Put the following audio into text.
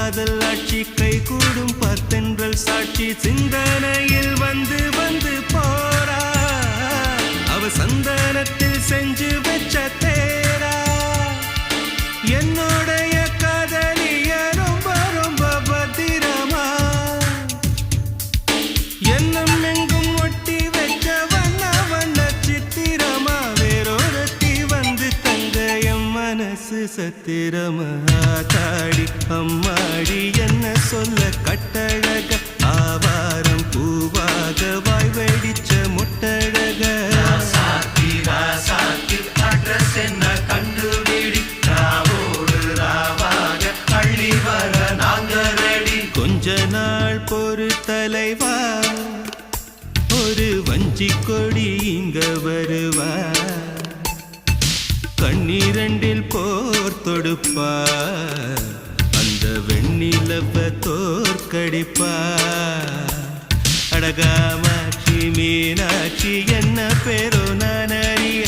காதல் ஆட்சி கை கூடும் பத்தென்றல் சாட்சி சிந்தனையில் வந்து வந்து போரா அவ சந்தனத்தில் செஞ்சு வச்ச தேரா என்னுடைய காதலிய ரொம்ப ரொம்ப பத்திரமா என்னும் எங்கும் ஒட்டி வச்ச வண்ண வண்ண சித்திரமா வேறொருத்தி வந்து தங்க என் மனசு சத்திரமா தாடி அம்மாடி என்ன சொல்ல கட்டழக ஆவாரம் பூவாக வாய் வெடிச்ச முட்டழக அட்ரஸ் என்ன கண்டுபிடி ராவோடு ராவாக அள்ளி வர நாங்க ரெடி கொஞ்ச நாள் பொறு தலைவா ஒரு வஞ்சி கொடி இங்க வருவா கண்ணீரண்டில் போர் தொடுப்பா அந்த வெண்ணிலவ தோற்கடிப்பா அடகாமாட்சி மீனாட்சி என்ன பேரோ நான் அறிய